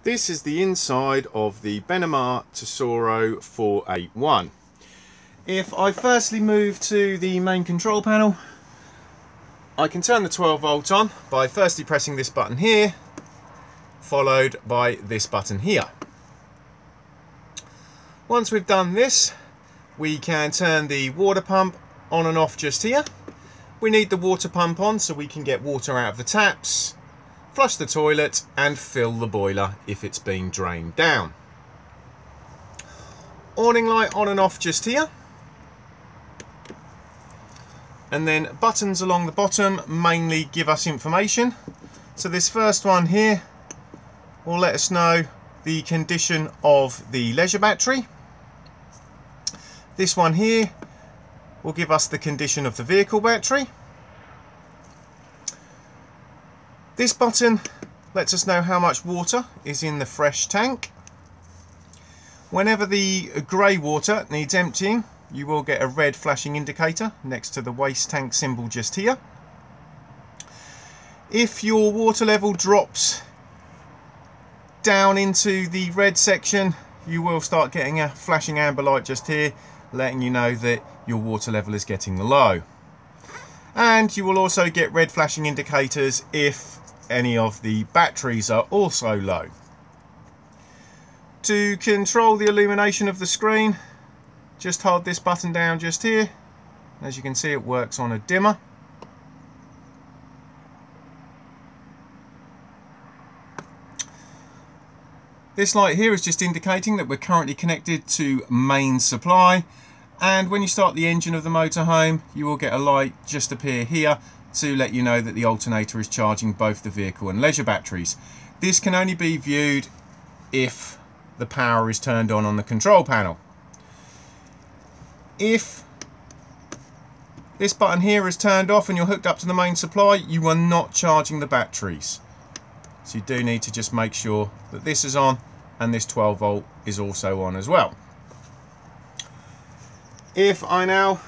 This is the inside of the Benimar Tessoro 481. If I firstly move to the main control panel, I can turn the 12 volt on by firstly pressing this button here, followed by this button here. Once we've done this, we can turn the water pump on and off just here. We need the water pump on so we can get water out of the taps, flush the toilet and fill the boiler if it's being drained down. Awning light on and off just here. And then buttons along the bottom mainly give us information. So this first one here will let us know the condition of the leisure battery. This one here will give us the condition of the vehicle battery. This button lets us know how much water is in the fresh tank. Whenever the grey water needs emptying, you will get a red flashing indicator next to the waste tank symbol just here. If your water level drops down into the red section, you will start getting a flashing amber light just here, letting you know that your water level is getting low. And you will also get red flashing indicators if any of the batteries are also low. To control the illumination of the screen, just hold this button down just here. As you can see, it works on a dimmer. This light here is just indicating that we're currently connected to main supply, and when you start the engine of the motorhome, you will get a light just appear here to let you know that the alternator is charging both the vehicle and leisure batteries. This can only be viewed if the power is turned on the control panel. If this button here is turned off and you're hooked up to the main supply, you are not charging the batteries. So you do need to just make sure that this is on and this 12 volt is also on as well. If I now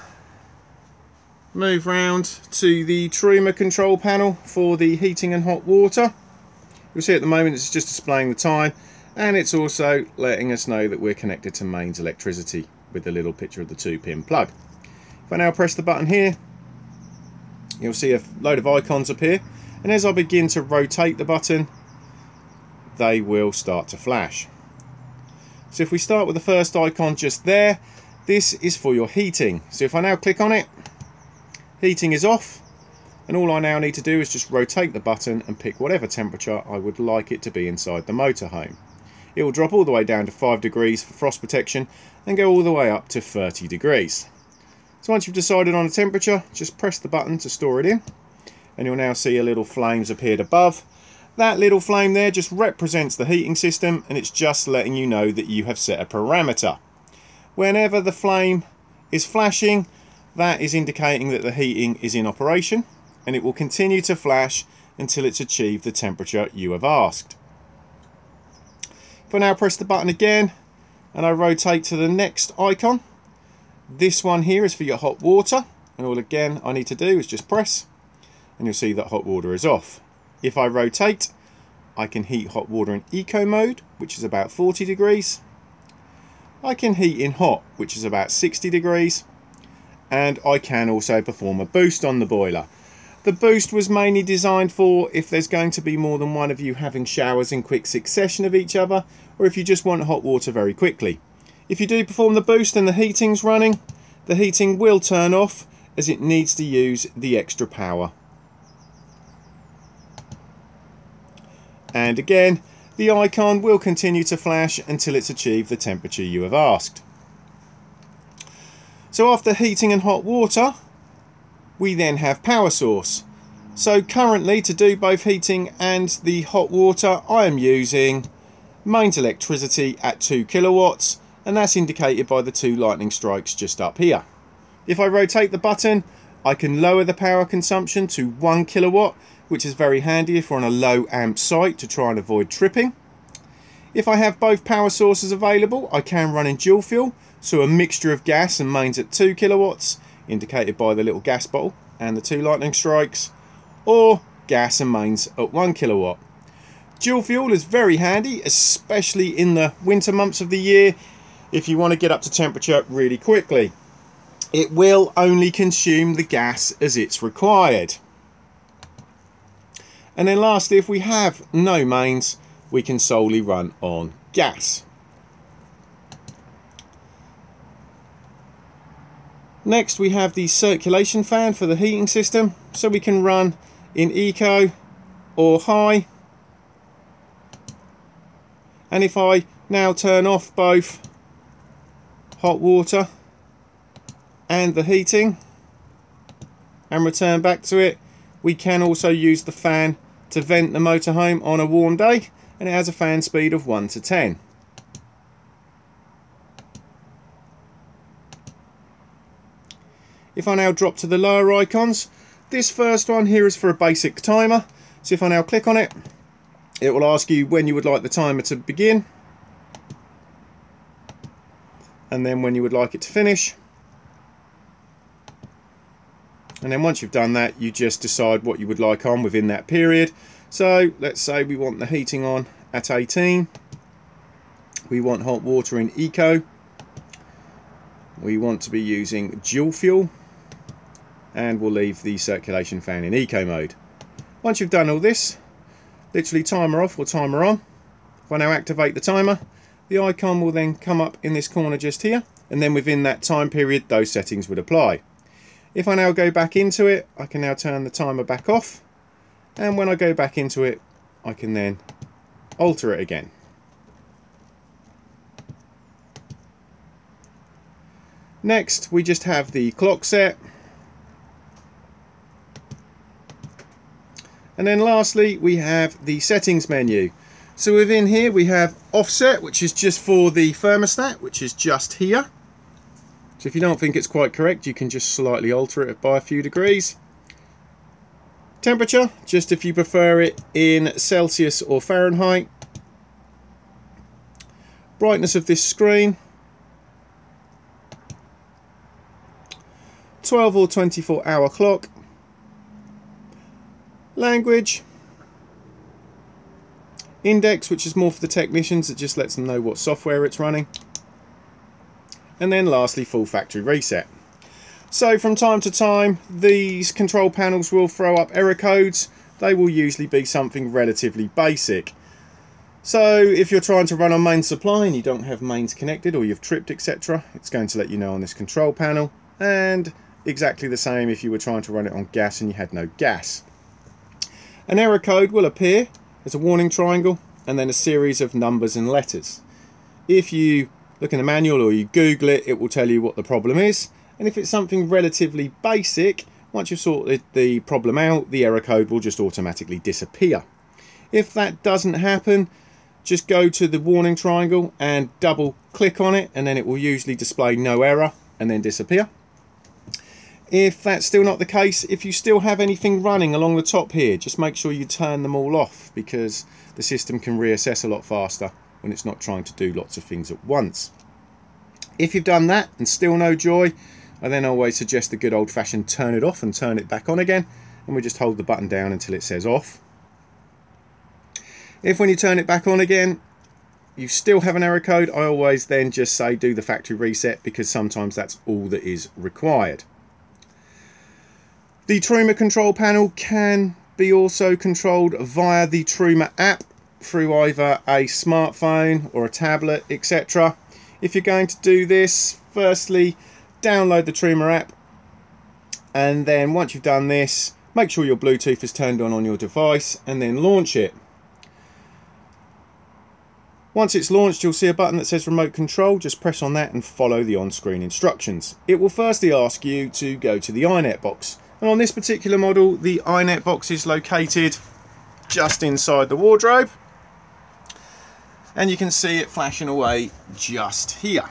move round to the Tremor control panel for the heating and hot water, you'll see at the moment it's just displaying the time, and it's also letting us know that we're connected to mains electricity with the little picture of the 2-pin plug. If I now press the button here, you'll see a load of icons appear, and as I begin to rotate the button, they will start to flash. So if we start with the first icon just there, this is for your heating. So if I now click on it, heating is off, and all I now need to do is just rotate the button and pick whatever temperature I would like it to be inside the motorhome. It will drop all the way down to 5 degrees for frost protection and go all the way up to 30 degrees. So once you've decided on a temperature, just press the button to store it in, and you'll now see a little flames appeared above. That little flame there just represents the heating system, and it's just letting you know that you have set a parameter. Whenever the flame is flashing, that is indicating that the heating is in operation, and it will continue to flash until it's achieved the temperature you have asked. If I now press the button again and I rotate to the next icon, this one here is for your hot water, and all again I need to do is just press, and you'll see that hot water is off. If I rotate, I can heat hot water in eco mode, which is about 40 degrees. I can heat in hot, which is about 60 degrees. And I can also perform a boost on the boiler. The boost was mainly designed for if there's going to be more than one of you having showers in quick succession of each other, or if you just want hot water very quickly. If you do perform the boost and the heating's running, the heating will turn off as it needs to use the extra power. And again, the icon will continue to flash until it's achieved the temperature you have asked. So after heating and hot water, we then have power source. So currently, to do both heating and the hot water, I am using mains electricity at 2 kilowatts, and that's indicated by the 2 lightning strikes just up here. If I rotate the button, I can lower the power consumption to 1 kilowatt, which is very handy if we're on a low amp site to try and avoid tripping. If I have both power sources available, I can run in dual fuel, so a mixture of gas and mains at 2 kilowatts, indicated by the little gas bottle and the 2 lightning strikes, or gas and mains at 1 kilowatt. Dual fuel is very handy, especially in the winter months of the year if you want to get up to temperature really quickly. It will only consume the gas as it's required. And then lastly, if we have no mains, we can solely run on gas. Next we have the circulation fan for the heating system, so we can run in eco or high. And if I now turn off both hot water and the heating and return back to it, we can also use the fan to vent the motorhome on a warm day, and it has a fan speed of 1 to 10. If I now drop to the lower icons, this first one here is for a basic timer. So if I now click on it, it will ask you when you would like the timer to begin, and then when you would like it to finish. And then once you've done that, you just decide what you would like on within that period. So let's say we want the heating on at 18. We want hot water in eco. We want to be using dual fuel. And we'll leave the circulation fan in eco mode. Once you've done all this, literally timer off or timer on. If I now activate the timer, the icon will then come up in this corner just here, and then within that time period those settings would apply. If I now go back into it, I can now turn the timer back off, and when I go back into it, I can then alter it again. Next we just have the clock set. And then lastly we have the settings menu. So within here we have offset, which is just for the thermostat, which is just here. So if you don't think it's quite correct, you can just slightly alter it by a few degrees. Temperature, just if you prefer it in Celsius or Fahrenheit. Brightness of this screen. 12 or 24 hour clock. Language, index, which is more for the technicians, it just lets them know what software it's running, and then lastly full factory reset. So from time to time these control panels will throw up error codes. They will usually be something relatively basic. So if you're trying to run on main supply and you don't have mains connected, or you've tripped, etc., it's going to let you know on this control panel, and exactly the same if you were trying to run it on gas and you had no gas. An error code will appear as a warning triangle and then a series of numbers and letters. If you look in the manual or you Google it, it will tell you what the problem is. And if it's something relatively basic, once you've sorted the problem out, the error code will just automatically disappear. If that doesn't happen, just go to the warning triangle and double click on it, and then it will usually display no error and then disappear. If that's still not the case, if you still have anything running along the top here, just make sure you turn them all off, because the system can reassess a lot faster when it's not trying to do lots of things at once. If you've done that and still no joy, I then always suggest the good old-fashioned turn it off and turn it back on again, and we just hold the button down until it says off. If when you turn it back on again you still have an error code, I always then just say do the factory reset, because sometimes that's all that is required. The Tremor control panel can be also controlled via the Tremor app through either a smartphone or a tablet, etc. If you're going to do this, firstly download the Tremor app, and then once you've done this, make sure your Bluetooth is turned on your device, and then launch it. Once it's launched, you'll see a button that says remote control. Just press on that and follow the on-screen instructions. It will firstly ask you to go to the iNet box. And on this particular model, the iNet box is located just inside the wardrobe. And you can see it flashing away just here.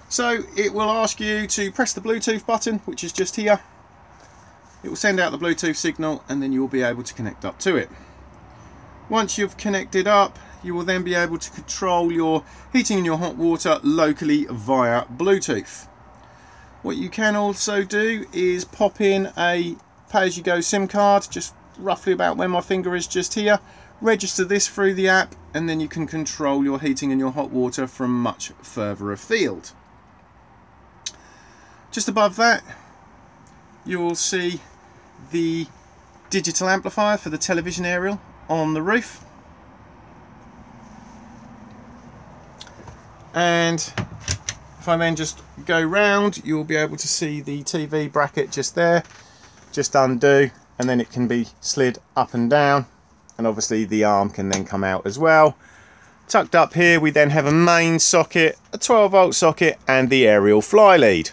So it will ask you to press the Bluetooth button, which is just here. It will send out the Bluetooth signal, and then you will be able to connect up to it. Once you've connected up, you will then be able to control your heating and your hot water locally via Bluetooth. What you can also do is pop in a pay-as-you-go SIM card. Just roughly about where my finger is just here. Register this through the app, and then you can control your heating and your hot water from much further afield. Just above that, you will see the digital amplifier for the television aerial on the roof. And if I then just go round, you'll be able to see the TV bracket just there. Just undo, and then it can be slid up and down, and obviously the arm can then come out as well. Tucked up here we then have a main socket, a 12-volt socket, and the aerial fly lead.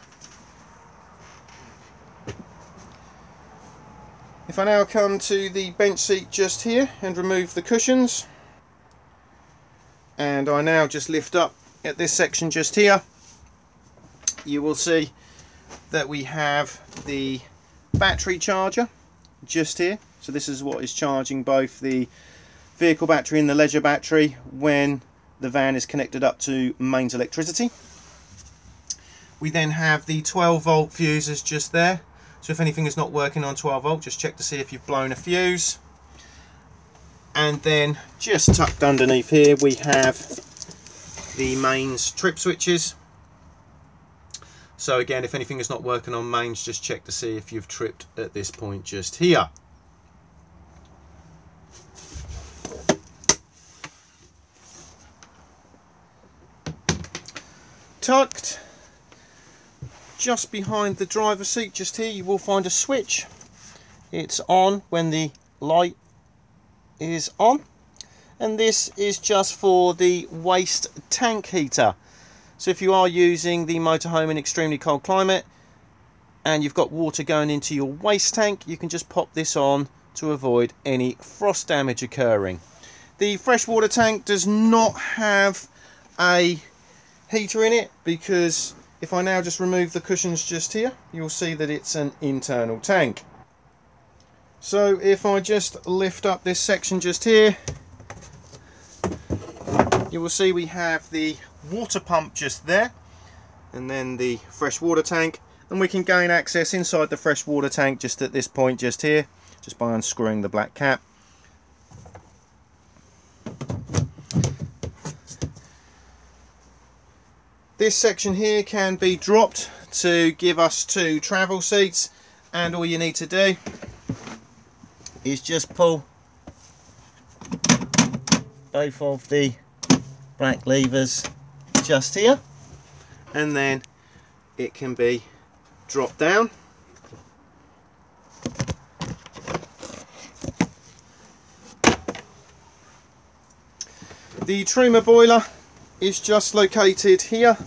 If I now come to the bench seat just here and remove the cushions, and I now just lift up at this section just here, you will see that we have the battery charger just here. So this is what is charging both the vehicle battery and the leisure battery when the van is connected up to mains electricity. We then have the 12-volt fuses just there. So if anything is not working on 12 volt, just check to see if you've blown a fuse. And then just tucked underneath here we have the mains trip switches. So again, if anything is not working on mains, just check to see if you've tripped at this point just here. Tucked just behind the driver's seat just here, you will find a switch. It's on when the light is on, and this is just for the waste tank heater. So if you are using the motorhome in extremely cold climate and you've got water going into your waste tank, you can just pop this on to avoid any frost damage occurring. The freshwater tank does not have a heater in it, because if I now just remove the cushions just here, you'll see that it's an internal tank. So if I just lift up this section just here, you will see we have the water pump just there, and then the fresh water tank, and we can gain access inside the fresh water tank just at this point just here, just by unscrewing the black cap. This section here can be dropped to give us 2 travel seats, and all you need to do is just pull both of the black levers just here, and then it can be dropped down. The Tremor boiler is just located here,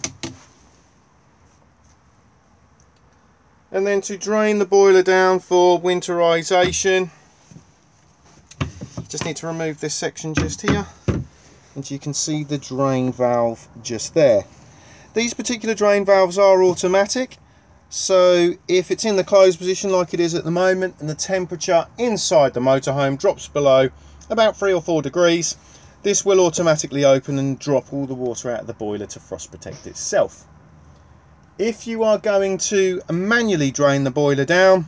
and then to drain the boiler down for winterization, just need to remove this section just here, and you can see the drain valve just there. These particular drain valves are automatic, so if it's in the closed position like it is at the moment and the temperature inside the motorhome drops below about 3 or 4 degrees, this will automatically open and drop all the water out of the boiler to frost protect itself. If you are going to manually drain the boiler down,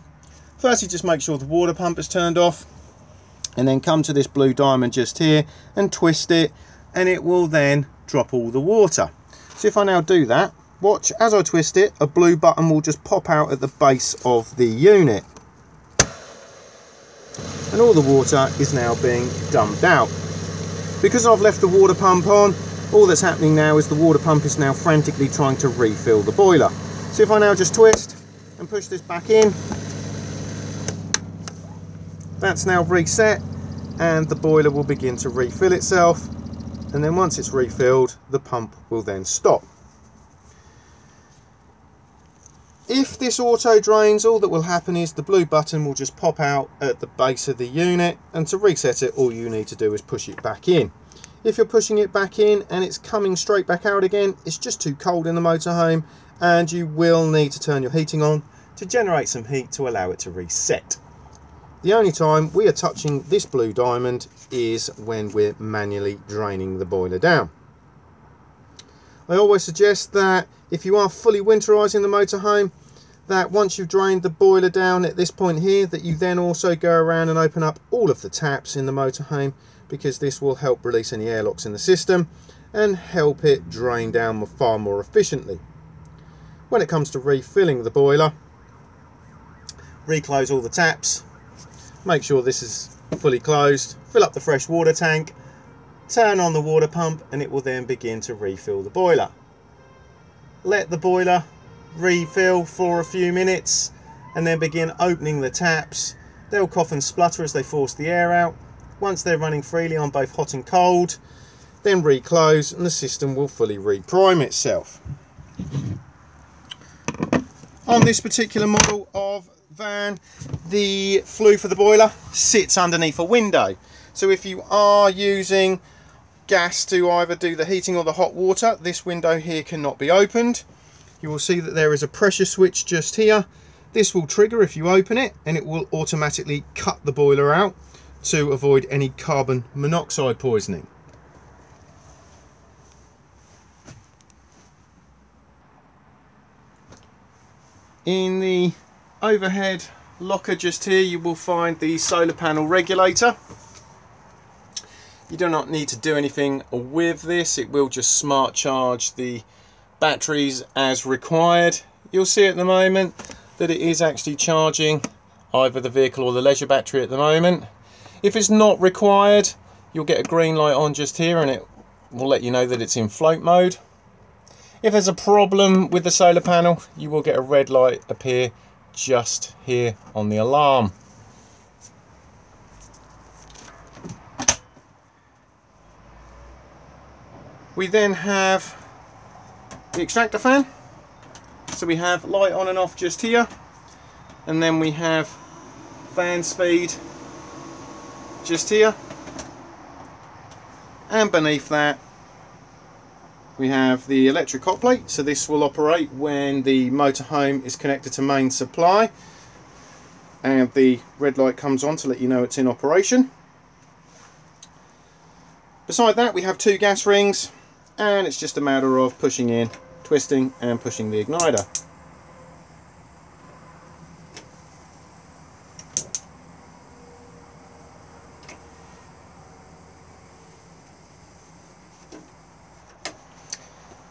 firstly just make sure the water pump is turned off, and then come to this blue diamond just here and twist it, and it will then drop all the water. So if I now do that, watch as I twist it, a blue button will just pop out at the base of the unit, and all the water is now being dumped out. Because I've left the water pump on, all that's happening now is the water pump is now frantically trying to refill the boiler. So if I now just twist and push this back in, that's now reset, and the boiler will begin to refill itself, and then once it's refilled, the pump will then stop. If this auto drains, all that will happen is the blue button will just pop out at the base of the unit, and to reset it, all you need to do is push it back in. If you're pushing it back in and it's coming straight back out again, it's just too cold in the motorhome, and you will need to turn your heating on to generate some heat to allow it to reset. The only time we are touching this blue diamond is when we're manually draining the boiler down. I always suggest that if you are fully winterizing the motorhome, that once you've drained the boiler down at this point here, that you then also go around and open up all of the taps in the motorhome, because this will help release any airlocks in the system and help it drain down far more efficiently. When it comes to refilling the boiler, reclose all the taps, make sure this is fully closed, fill up the fresh water tank, turn on the water pump, and it will then begin to refill the boiler. Let the boiler refill for a few minutes and then begin opening the taps. They'll cough and splutter as they force the air out. Once they're running freely on both hot and cold, then reclose and the system will fully reprime itself. On this particular model of van, the flue for the boiler sits underneath a window. So if you are using gas to either do the heating or the hot water, this window here cannot be opened. You will see that there is a pressure switch just here. This will trigger if you open it, and it will automatically cut the boiler out to avoid any carbon monoxide poisoning. In the overhead locker just here, you will find the solar panel regulator. You do not need to do anything with this. It will just smart charge the batteries as required. You'll see at the moment that it is actually charging either the vehicle or the leisure battery at the moment. If it's not required, you'll get a green light on just here and it will let you know that it's in float mode. If there's a problem with the solar panel, you will get a red light appear just here on the alarm. We then have the extractor fan. So we have light on and off just here, and then we have fan speed just here, and beneath that we have the electric hot plate. So this will operate when the motorhome is connected to main supply, and the red light comes on to let you know it's in operation. Beside that we have two gas rings, and it's just a matter of pushing in, twisting and pushing the igniter.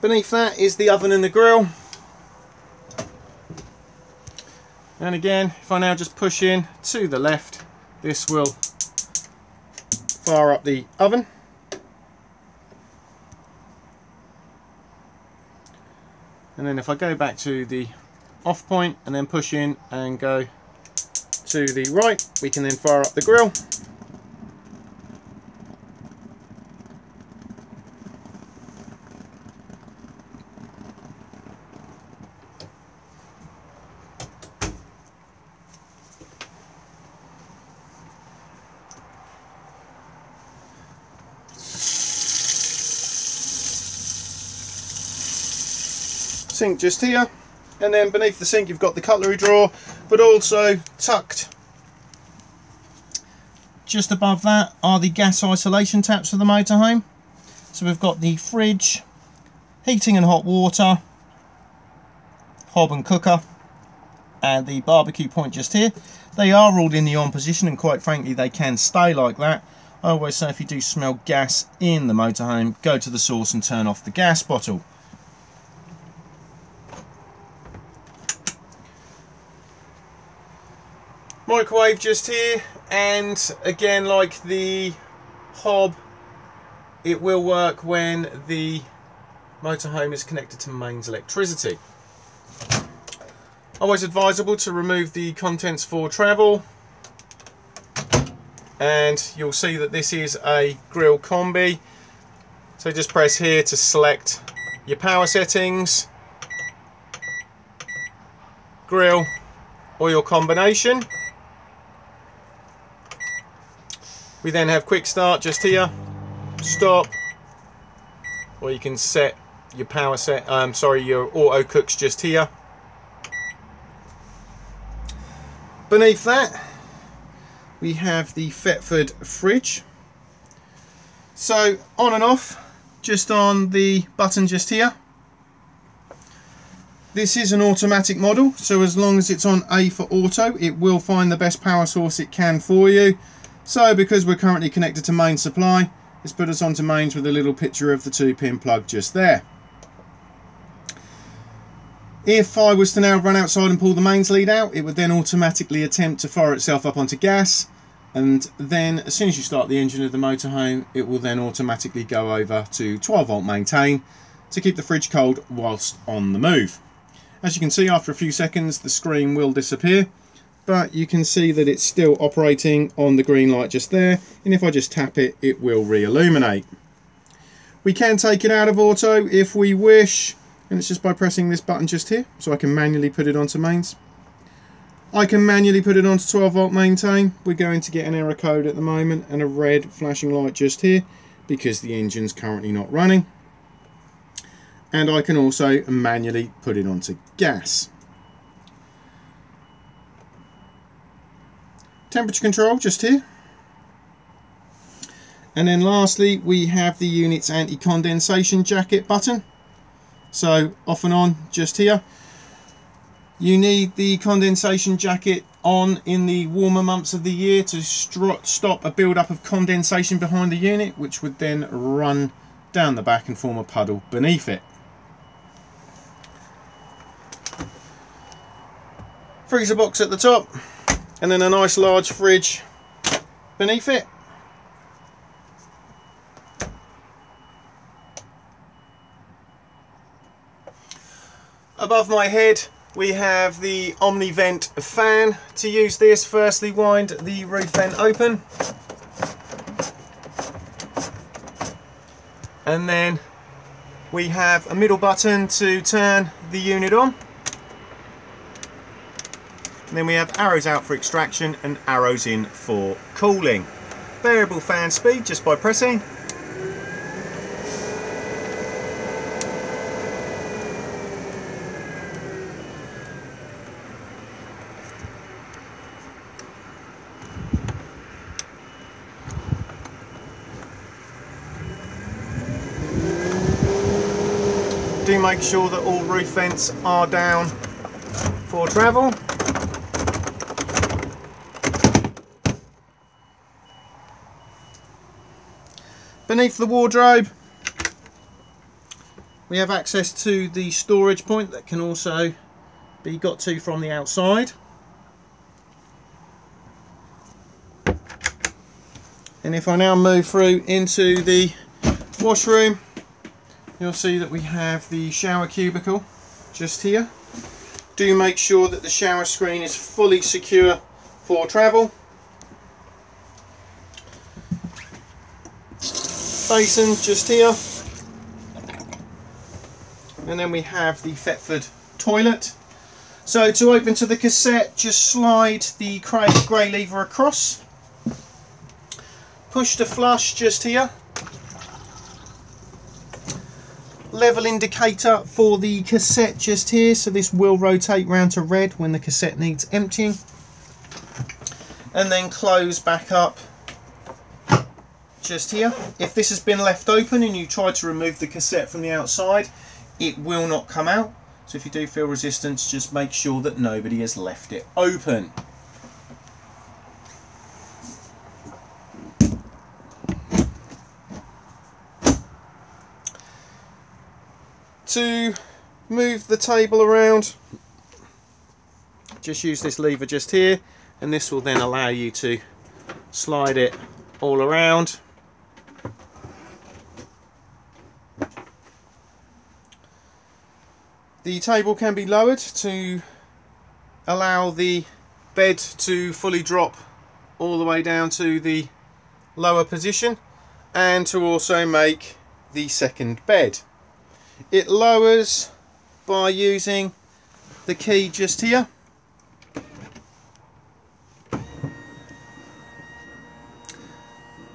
Beneath that is the oven and the grill. And again, if I now just push in to the left, this will fire up the oven. And then if I go back to the off point and then push in and go to the right, we can then fire up the grill. Sink just here, and then beneath the sink you've got the cutlery drawer, but also tucked just above that are the gas isolation taps for the motorhome. So we've got the fridge, heating and hot water, hob and cooker, and the barbecue point just here. They are all in the on position, and quite frankly they can stay like that. I always say if you do smell gas in the motorhome, go to the source and turn off the gas bottle. Microwave just here, and again, like the hob, it will work when the motorhome is connected to mains electricity. Always advisable to remove the contents for travel, and you'll see that this is a grill combi. So just press here to select your power settings, grill, or your combination. We then have quick start just here, stop, or you can set your power set, your auto cooks just here. Beneath that we have the Thetford fridge. So on and off, just on the button just here. This is an automatic model, so as long as it's on A for auto, it will find the best power source it can for you. So because we're currently connected to main supply, it's put us onto mains with a little picture of the 2-pin plug just there. If I was to now run outside and pull the mains lead out, it would then automatically attempt to fire itself up onto gas, and then as soon as you start the engine of the motorhome, it will then automatically go over to 12 volt maintain to keep the fridge cold whilst on the move. As you can see, after a few seconds the screen will disappear, but you can see that it's still operating on the green light just there, and if I just tap it, it will re-illuminate. We can take it out of auto if we wish, and it's just by pressing this button just here, so I can manually put it onto mains. I can manually put it onto 12 volt maintain. We're going to get an error code at the moment and a red flashing light just here because the engine's currently not running. And I can also manually put it onto gas. Temperature control just here. And then lastly, we have the unit's anti-condensation jacket button. So off and on just here. You need the condensation jacket on in the warmer months of the year to stop a build-up of condensation behind the unit, which would then run down the back and form a puddle beneath it. Freezer box at the top, and then a nice large fridge beneath it. Above my head we have the Omnivent fan. To use this, firstly wind the roof vent open, and then we have a middle button to turn the unit on, and then we have arrows out for extraction and arrows in for cooling. Variable fan speed just by pressing. Do make sure that all roof vents are down for travel. Beneath the wardrobe we have access to the storage point that can also be got to from the outside. And if I now move through into the washroom, you'll see that we have the shower cubicle just here. Do make sure that the shower screen is fully secure for travel. Basin just here. And then we have the Thetford toilet. So to open to the cassette, just slide the grey lever across. Push to flush just here. Level indicator for the cassette just here, so this will rotate round to red when the cassette needs emptying, and then close back up just here. If this has been left open and you try to remove the cassette from the outside, it will not come out, so if you do feel resistance, just make sure that nobody has left it open. To move the table around, just use this lever just here, and this will then allow you to slide it all around. The table can be lowered to allow the bed to fully drop all the way down to the lower position, and to also make the second bed. It lowers by using the key just here.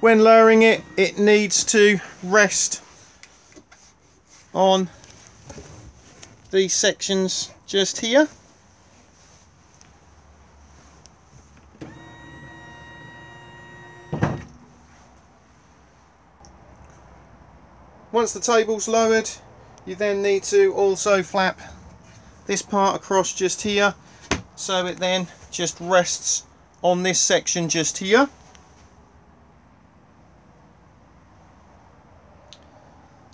When lowering it, it needs to rest on these sections just here. Once the table's lowered, you then need to also flap this part across just here, so it then just rests on this section just here.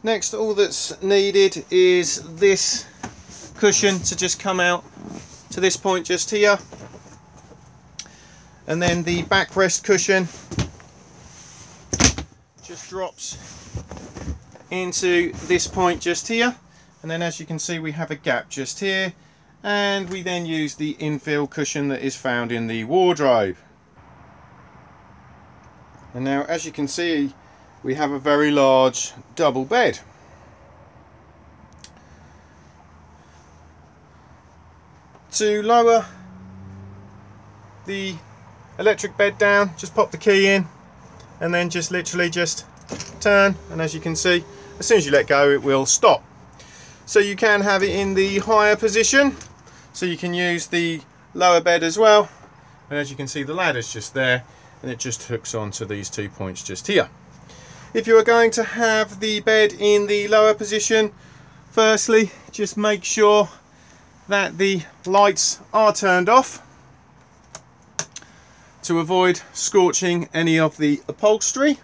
Next, all that's needed is this cushion to just come out to this point just here, and then the backrest cushion just drops into this point just here, and then as you can see we have a gap just here, and we then use the infill cushion that is found in the wardrobe. And now, as you can see, we have a very large double bed. To lower the electric bed down, just pop the key in and then just literally just turn, and as you can see, as soon as you let go it will stop. So you can have it in the higher position, so you can use the lower bed as well, and as you can see the ladder's just there and it just hooks onto these 2 points just here. If you are going to have the bed in the lower position, firstly just make sure that the lights are turned off to avoid scorching any of the upholstery.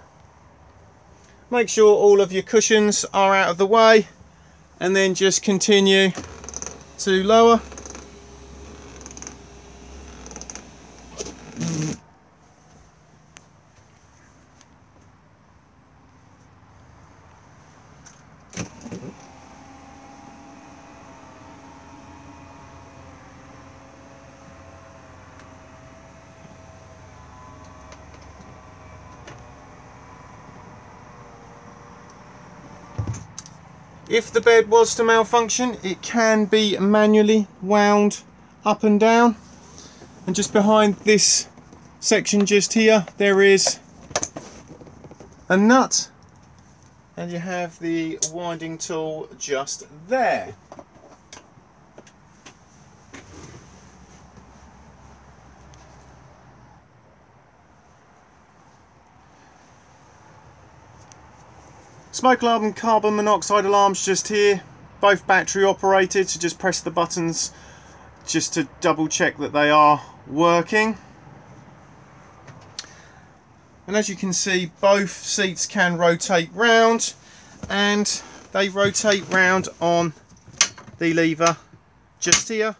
Make sure all of your cushions are out of the way, and then just continue to lower. If the bed was to malfunction, it can be manually wound up and down, and just behind this section just here there is a nut, and you have the winding tool just there. Smoke alarm and carbon monoxide alarms just here, both battery operated, so just press the buttons just to double check that they are working. And as you can see, both seats can rotate round, and they rotate round on the lever just here.